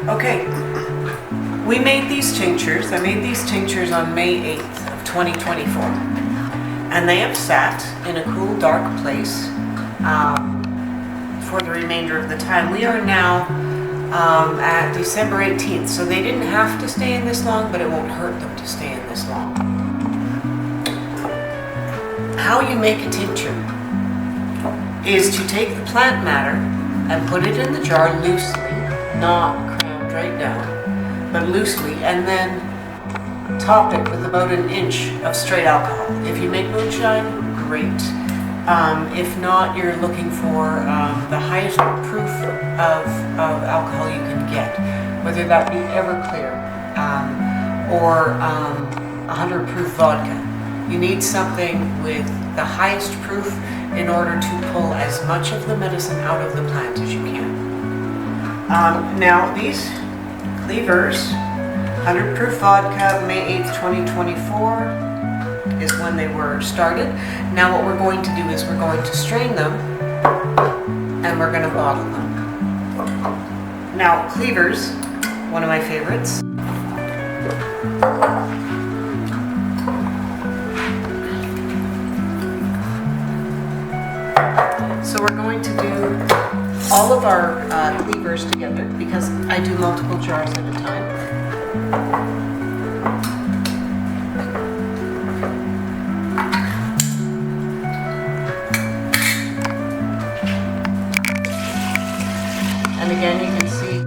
Okay, we made these tinctures. I made these tinctures on May 8th of 2024, and they have sat in a cool, dark place for the remainder of the time. We are now at December 18th, so they didn't have to stay in this long, but it won't hurt them to stay in this long. How you make a tincture is to take the plant matter and put it in the jar loosely, not crammed right down, but loosely, and then top it with about an inch of straight alcohol. If you make moonshine, great. If not, you're looking for the highest proof of alcohol you can get, whether that be Everclear or 100 proof vodka. You need something with the highest proof in order to pull as much of the medicine out of the plant as you can. Now these Cleavers, 100 proof vodka, May 8th, 2024 is when they were started. Now what we're going to do is we're going to strain them and we're going to bottle them. Now Cleavers, one of my favorites. So we're going to do all of our Cleavers together because I do multiple jars at a time. And again, you can see,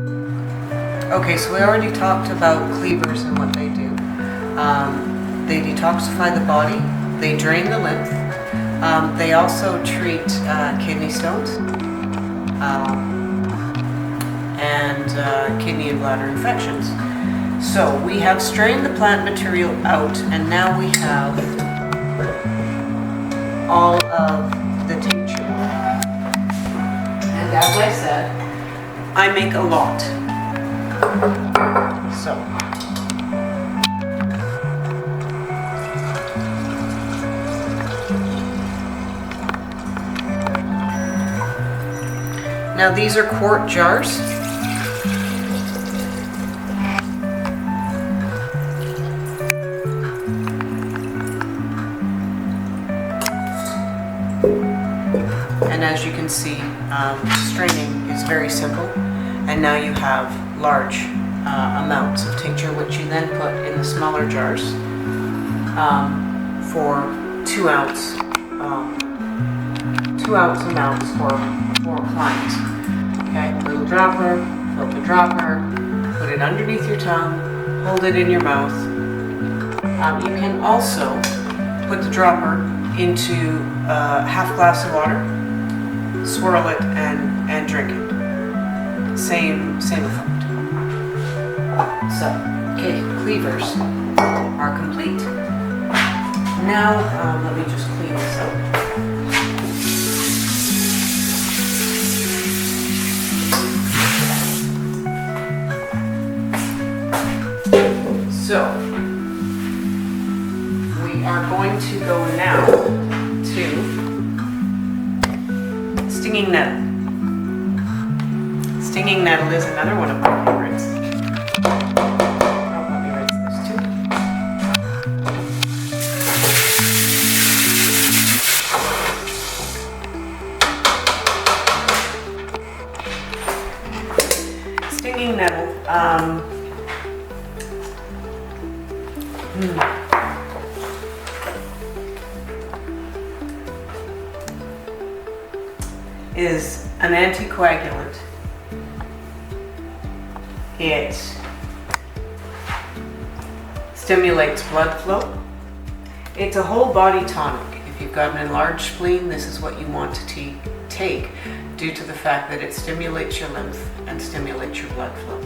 okay, so we already talked about Cleavers and what they do. They detoxify the body, they drain the lymph, they also treat kidney stones and kidney and bladder infections. So we have strained the plant material out, and now we have all of the tincture. And as I said, I make a lot. So now these are quart jars. And as you can see, straining is very simple. And now you have large amounts of tincture, which you then put in the smaller jars for 2 ounce amounts for a client. Okay, a little dropper, fill the dropper, put it underneath your tongue, hold it in your mouth. You can also put the dropper into a half glass of water, swirl it, and drink it. Same effect. So, okay, Cleavers are complete. Now, let me just clean this out. So, we are going to go now to Stinging Nettle. Stinging Nettle is another one of my favorites. Oh, let me rinse this too. Stinging Nettle. Is an anticoagulant. It stimulates blood flow. It's a whole body tonic. If you've got an enlarged spleen, this is what you want to take due to the fact that it stimulates your lymph and stimulates your blood flow.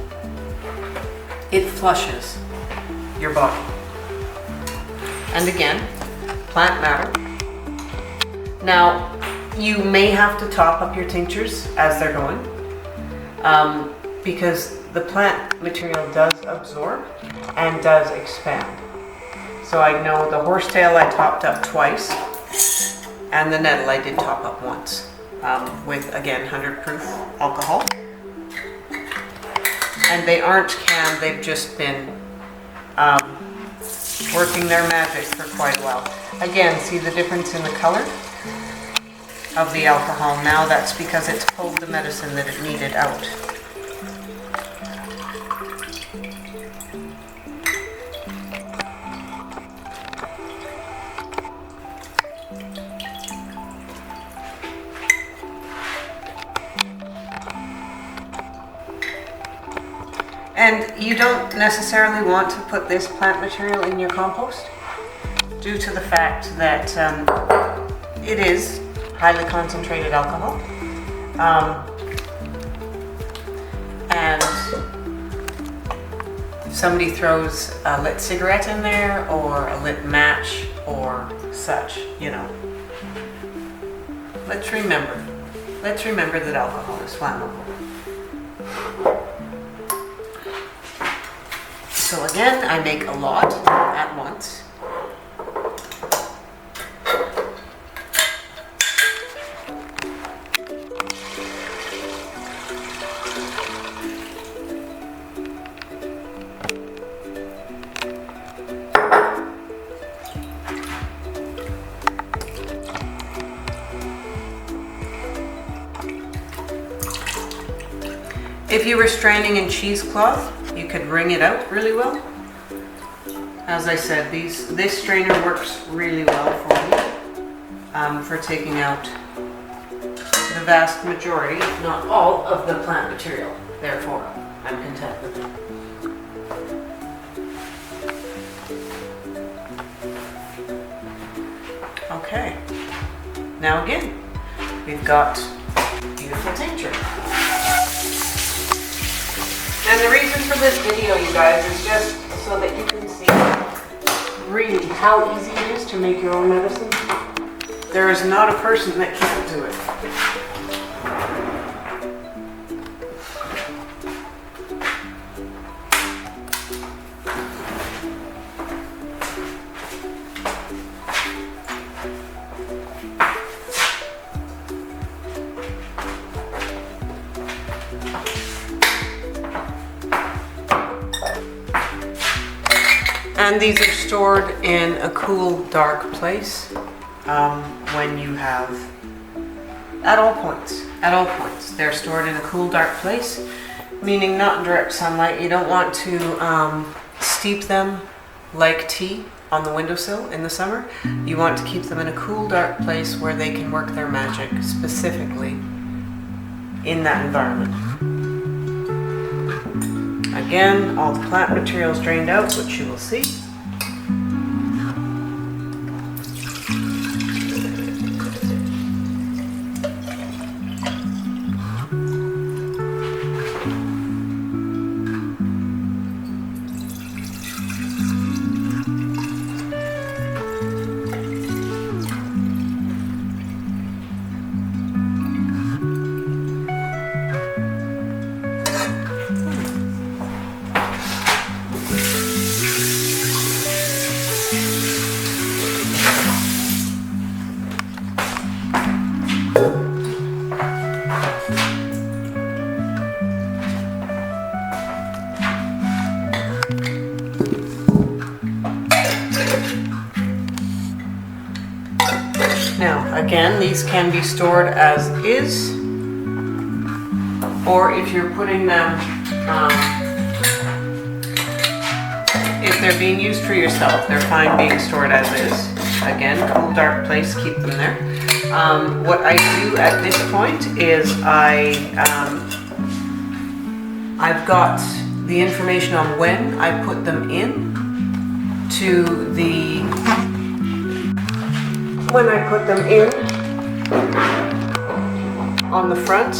It flushes your body. And again, plant matter. Now, you may have to top up your tinctures as they're going because the plant material does absorb and does expand. So I know the Horsetail I topped up twice, And the nettle I did top up once with, again, 100 proof alcohol. And they aren't canned, they've just been working their magic for quite a while. Again, see the difference in the color of the alcohol? Now that's because it's pulled the medicine that it needed out. And you don't necessarily want to put this plant material in your compost due to the fact that it is highly concentrated alcohol. And if somebody throws a lit cigarette in there or a lit match or such, you know, let's remember that alcohol is flammable. So again, I make a lot at once. If you were straining in cheesecloth, you could wring it out really well. As I said, this strainer works really well for me for taking out the vast majority, if not all, of the plant material. Therefore, I'm content with it. Okay, now again, we've got beautiful tincture. And the reason for this video, you guys, is just so that you can see really how easy it is to make your own medicine. There is not a person that can't do it. And these are stored in a cool, dark place when you have, at all points, they're stored in a cool, dark place, meaning not in direct sunlight. You don't want to steep them like tea on the windowsill in the summer. You want to keep them in a cool, dark place where they can work their magic specifically in that environment. Again, all the plant materials drained out, which you will see. Now, again, these can be stored as is, or if you're putting them, if they're being used for yourself, they're fine being stored as is. Again, cool, dark place, keep them there. What I do at this point is I've got the information on when I put them in to the when I put them in on the front.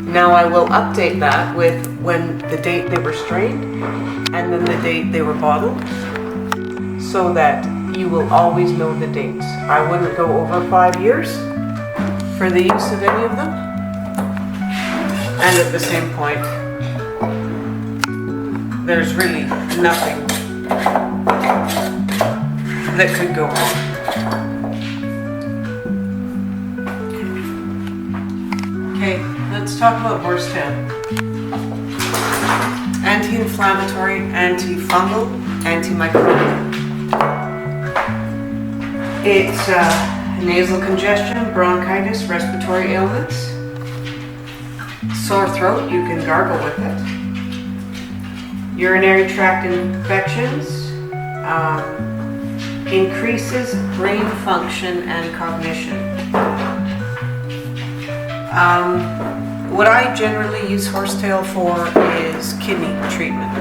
Now I will update that with when the date they were strained and then the date they were bottled, so that you will always know the dates. I wouldn't go over 5 years for the use of any of them. And at the same point, there's really nothing that could go wrong. Let's talk about horsetail. Anti-inflammatory, antifungal, antimicrobial. It's nasal congestion, bronchitis, respiratory ailments, sore throat, you can gargle with it. Urinary tract infections, increases brain function and cognition. What I generally use horsetail for is kidney treatment.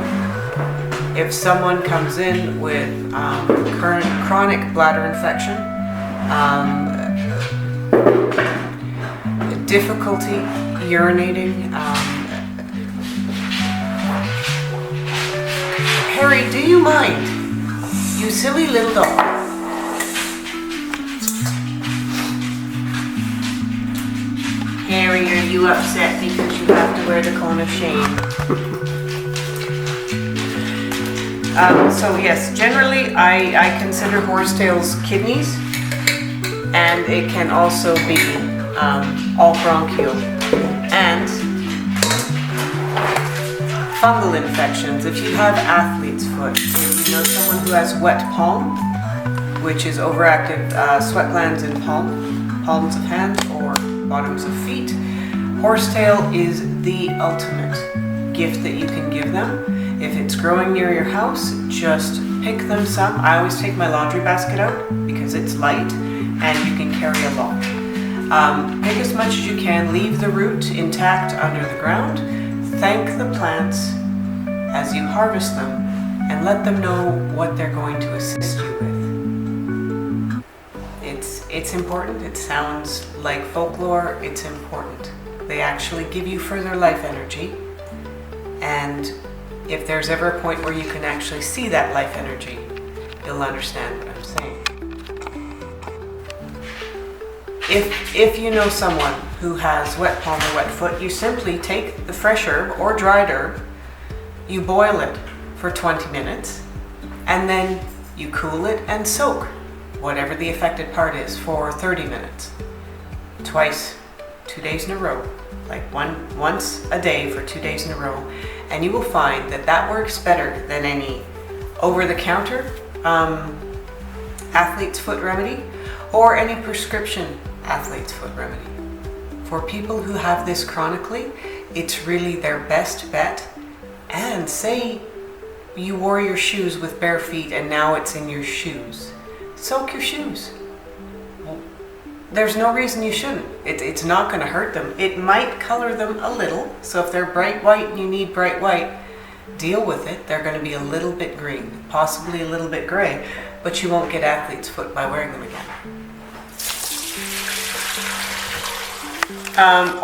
If someone comes in with chronic bladder infection, difficulty urinating, Harry, do you mind? You silly little dog. Harry, are you upset because you have to wear the cone of shame? So yes, generally I consider horsetail's kidneys, and it can also be all bronchial and fungal infections. If you have athlete's foot, if you know someone who has wet palm, which is overactive sweat glands in palms of hands or bottoms of feet, horsetail is the ultimate gift that you can give them. If it's growing near your house, just pick them some. I always take my laundry basket out because it's light and you can carry along. Pick as much as you can, leave the root intact under the ground, thank the plants as you harvest them, and let them know what they're going to assist you with. It's important. It sounds like folklore. It's important. They actually give you further life energy, and if there's ever a point where you can actually see that life energy, you'll understand what I'm saying. If you know someone who has wet palm or wet foot, you simply take the fresh herb or dried herb, you boil it for 20 minutes, and then you cool it and soak whatever the affected part is for 30 minutes. Twice, 2 days in a row, like once a day for 2 days in a row, and you will find that that works better than any over-the-counter athlete's foot remedy or any prescription athlete's foot remedy. For people who have this chronically, it's really their best bet. And say you wore your shoes with bare feet and now it's in your shoes. Soak your shoes. There's no reason you shouldn't. It's not going to hurt them. It might color them a little. So if they're bright white and you need bright white, deal with it. They're going to be a little bit green, possibly a little bit gray, but you won't get athlete's foot by wearing them again.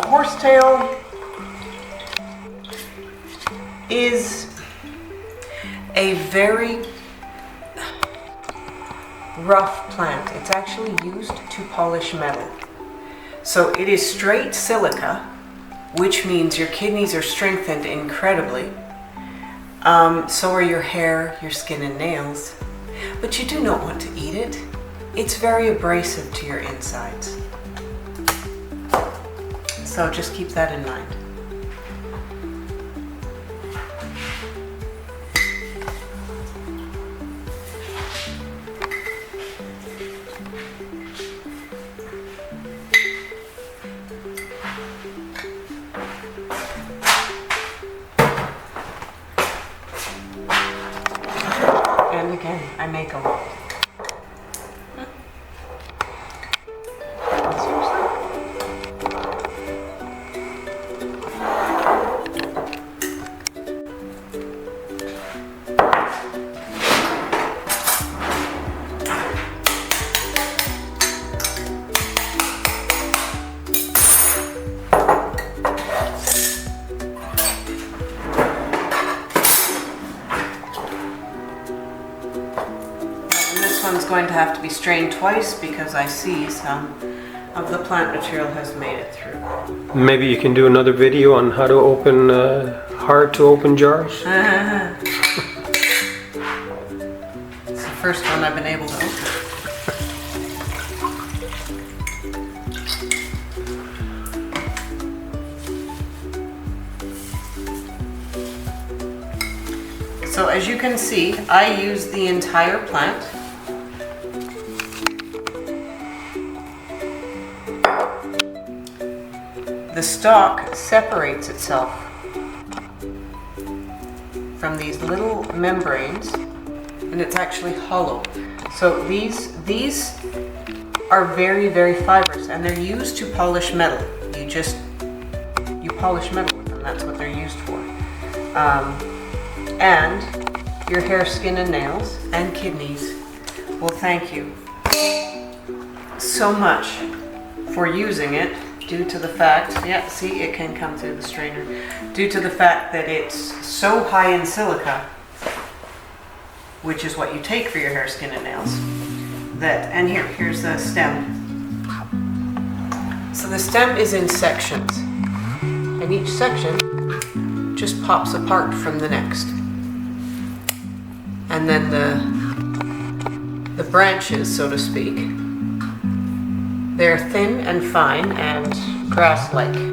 Horsetail is a very rough plant. It's actually used to polish metal. So it is straight silica, which means your kidneys are strengthened incredibly. So are your hair, your skin and nails. But you do not want to eat it. It's very abrasive to your insides. So just keep that in mind. And again, I make a lot. One's going to have to be strained twice because I see some of the plant material has made it through. Maybe you can do another video on how to open hard to open jars. It's the first one I've been able to open. So as you can see, I use the entire plant. The stalk separates itself from these little membranes, and it's actually hollow. So these are very, very fibrous, and they're used to polish metal. You polish metal with them. That's what they're used for. And your hair, skin, and nails, and kidneys will thank you so much for using it, due to the fact, yeah, see, it can come through the strainer, due to the fact that it's so high in silica, which is what you take for your hair, skin, and nails, that, and here's the stem. So the stem is in sections, and each section just pops apart from the next. And then the branches, so to speak, they're thin and fine and grass-like, as you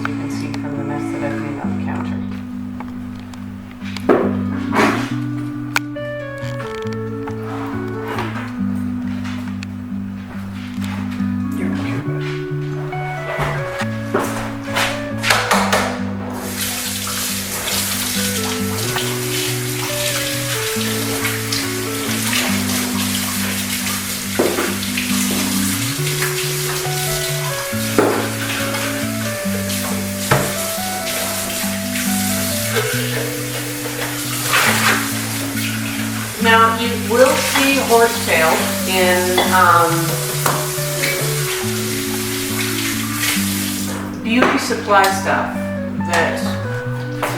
can see from the mess that I've made on the counter. Now you will see Horsetail in beauty supply stuff that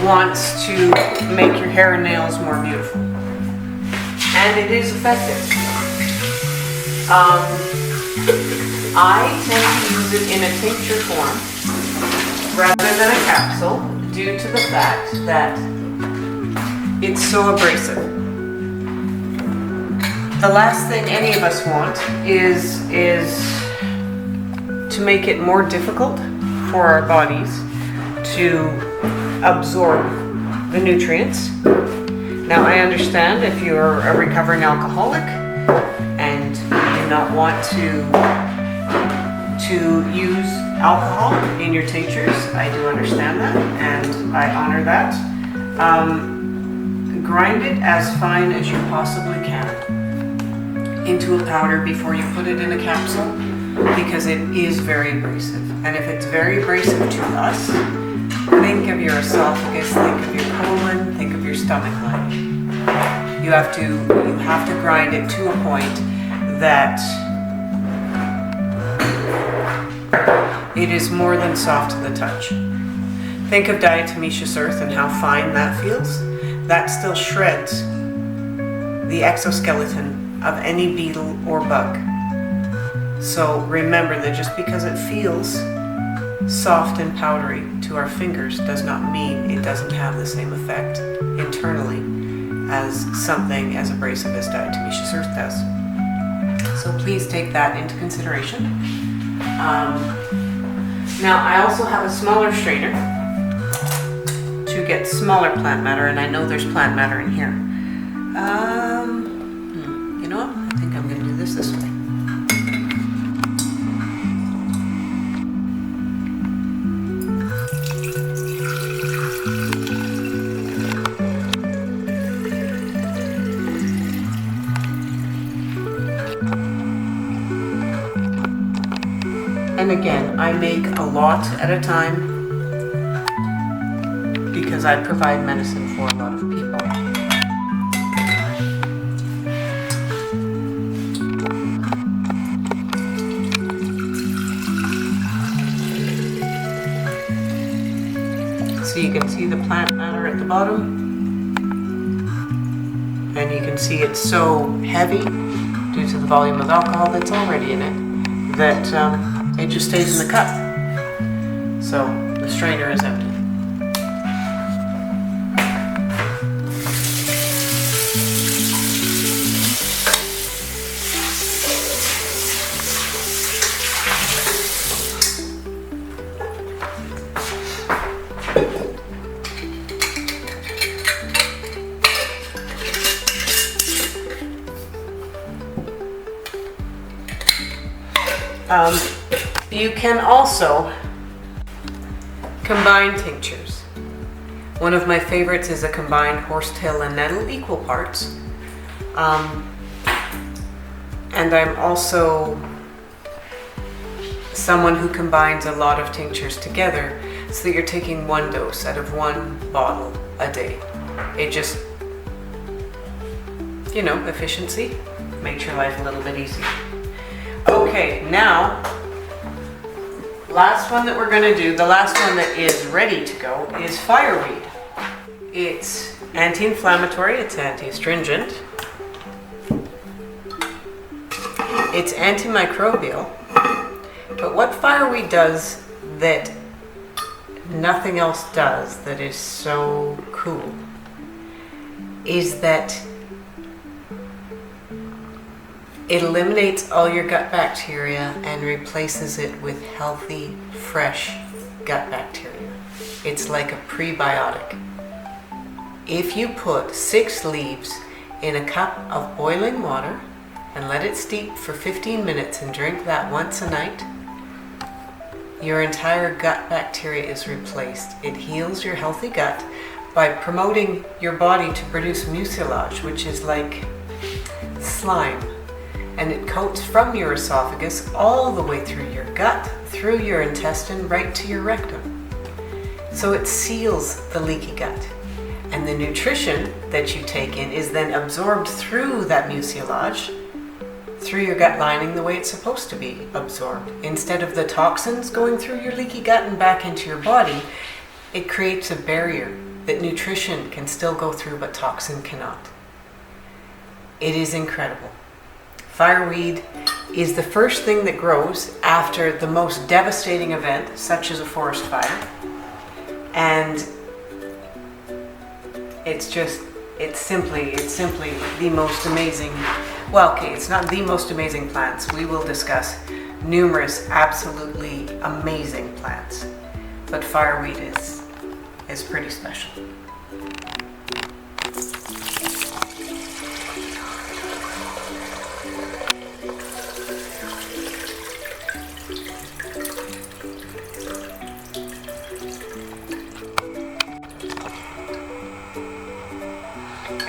wants to make your hair and nails more beautiful. And it is effective. I tend to use it in a tincture form rather than a capsule due to the fact that it's so abrasive. The last thing any of us want is to make it more difficult for our bodies to absorb the nutrients. Now I understand if you're a recovering alcoholic and you do not want to use alcohol in your tinctures, I do understand that and I honor that. Grind it as fine as you possibly can into a powder before you put it in a capsule, because it is very abrasive. And if it's very abrasive to us, think of your esophagus, think of your colon, think of your stomach lining. You have to grind it to a point that it is more than soft to the touch. Think of diatomaceous earth and how fine that feels. That still shreds the exoskeleton of any beetle or bug. So remember that just because it feels soft and powdery to our fingers does not mean it doesn't have the same effect internally as something as abrasive as diatomaceous earth does. So please take that into consideration. Now I also have a smaller strainer to get smaller plant matter, and I know there's plant matter in here. You know what? I think I'm going to do this way. And again, I make a lot at a time because I provide medicine for a lot of people. So you can see the plant matter at the bottom, and you can see it's so heavy due to the volume of alcohol that's already in it that it just stays in the cup. So the strainer is empty. You can also combine tinctures. One of my favorites is a combined horsetail and nettle, equal parts. And I'm also someone who combines a lot of tinctures together so that you're taking one dose out of one bottle a day. It just, you know, efficiency makes your life a little bit easier. Okay, now, last one that we're gonna do, the last one that is ready to go is Fireweed. It's anti-inflammatory, it's anti-astringent, it's antimicrobial, but what Fireweed does that nothing else does that is so cool is that it eliminates all your gut bacteria and replaces it with healthy, fresh gut bacteria. It's like a prebiotic. If you put 6 leaves in a cup of boiling water and let it steep for 15 minutes and drink that once a night, your entire gut bacteria is replaced. It heals your healthy gut by promoting your body to produce mucilage, which is like slime. And it coats from your esophagus all the way through your gut, through your intestine, right to your rectum. So it seals the leaky gut. And the nutrition that you take in is then absorbed through that mucilage, through your gut lining the way it's supposed to be absorbed. Instead of the toxins going through your leaky gut and back into your body, it creates a barrier that nutrition can still go through but toxin cannot. It is incredible. Fireweed is the first thing that grows after the most devastating event, such as a forest fire. And it's simply the most amazing, well, okay, it's not the most amazing plants. We will discuss numerous absolutely amazing plants, but fireweed is pretty special.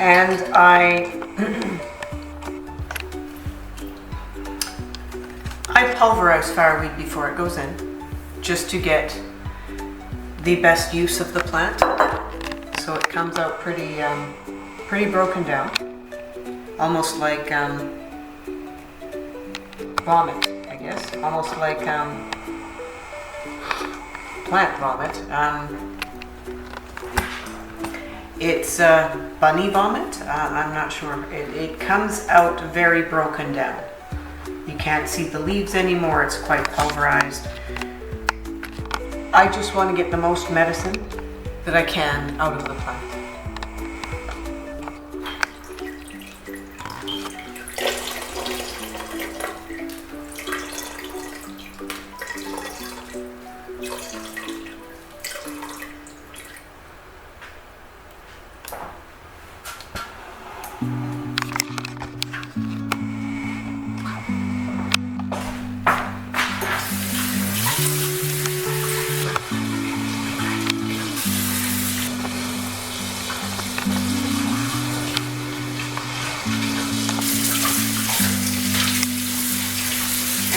And I pulverize fireweed before it goes in, just to get the best use of the plant. So it comes out pretty broken down, almost like vomit, I guess, almost like plant vomit. It's bunny vomit. I'm not sure. It comes out very broken down. You can't see the leaves anymore. It's quite pulverized. I just want to get the most medicine that I can out of the plant.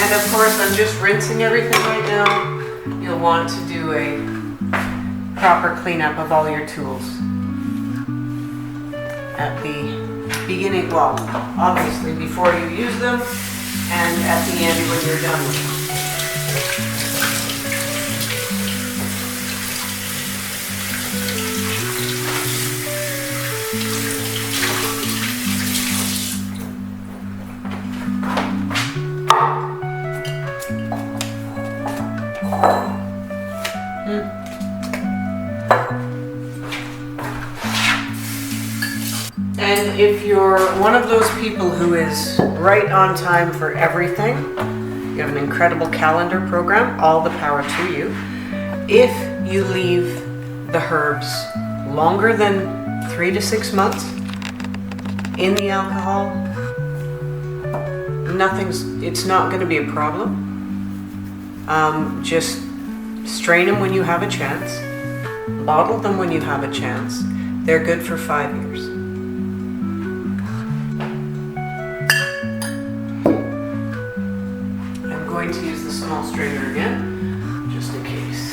And of course, I'm just rinsing everything right now. You'll want to do a proper cleanup of all your tools at the beginning, well, obviously before you use them, and at the end when you're done with them. And if you're one of those people who is right on time for everything, you have an incredible calendar program, all the power to you. If you leave the herbs longer than 3 to 6 months in the alcohol, it's not going to be a problem. Just strain them when you have a chance. Bottle them when you have a chance. They're good for 5 years. I'm going to use the small strainer again, just in case.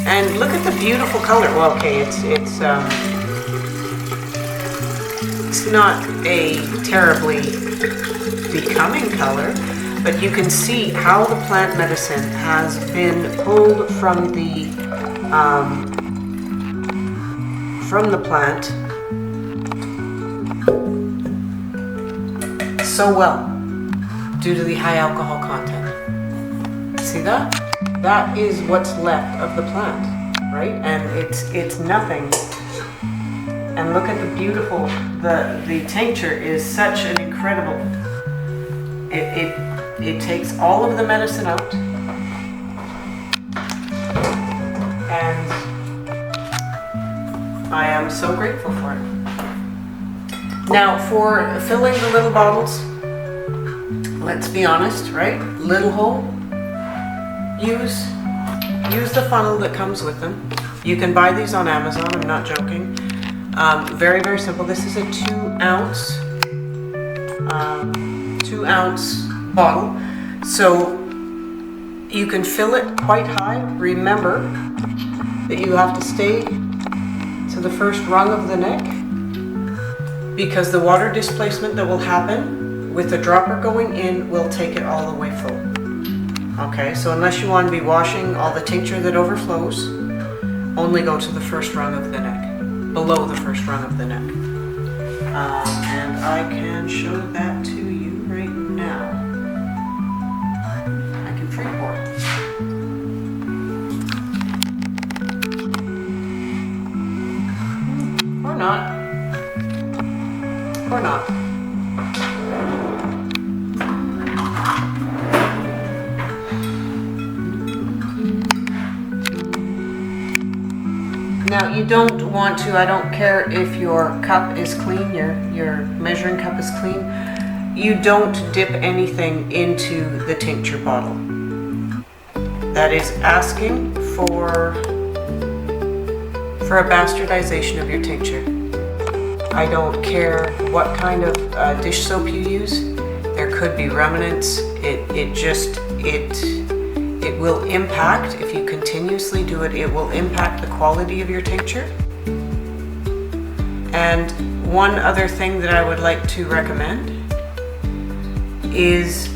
And look at the beautiful color. Well, okay, it's not a terribly becoming color, but you can see how the plant medicine has been pulled from the plant so well due to the high alcohol content. See that? That is what's left of the plant, right? And it's nothing. And look at the beautiful, the tincture is such an incredible, it takes all of the medicine out, and I am so grateful for it. Now for filling the little bottles, let's be honest, right? Little hole, use the funnel that comes with them. You can buy these on Amazon, I'm not joking. Very, very simple. This is a 2 ounce bottle. So you can fill it quite high. Remember that you have to stay to the first rung of the neck, because the water displacement that will happen with the dropper going in will take it all the way full. Okay, so unless you want to be washing all the tincture that overflows, only go to the first rung of the neck. Below the first rung of the neck. And I can show that to you right now. I can pre-pour it. Or not. Or not. Now you don't want to, I don't care if your cup is clean, your measuring cup is clean, you don't dip anything into the tincture bottle. That is asking for a bastardization of your tincture. I don't care what kind of dish soap you use. There could be remnants. It will impact, if you continuously do it, it will impact the quality of your tincture. And one other thing that I would like to recommend is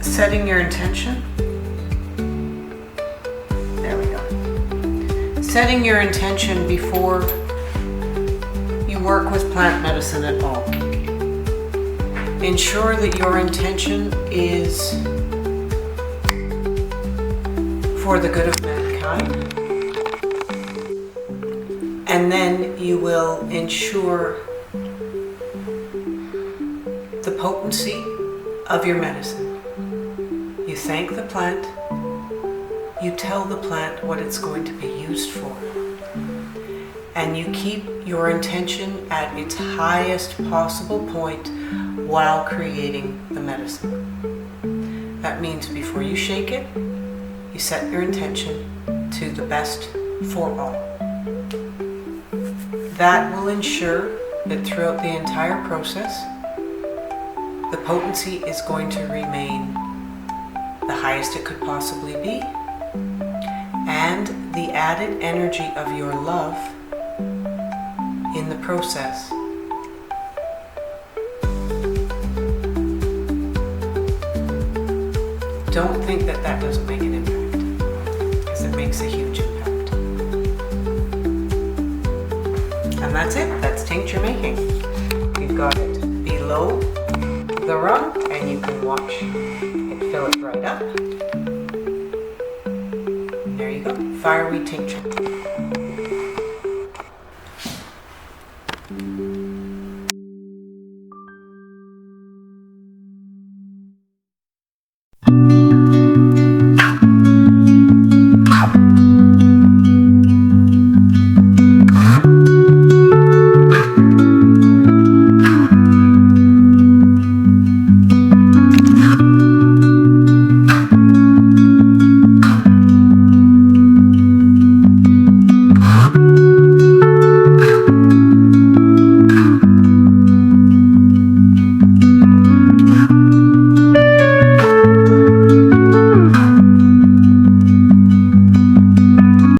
setting your intention. There we go. Setting your intention before you work with plant medicine at all. Ensure that your intention is for the good of mankind, and then you will ensure the potency of your medicine. You thank the plant, you tell the plant what it's going to be used for, and you keep your intention at its highest possible point while creating the medicine. That means before you shake it, you set your intention to the best for all. That will ensure that throughout the entire process, the potency is going to remain the highest it could possibly be, and the added energy of your love in the process don't think that that doesn't make an impact, because it makes a huge impact. And that's it, that's tincture making. You've got it below the rung, and you can watch it fill it right up. There you go, Fireweed tincture.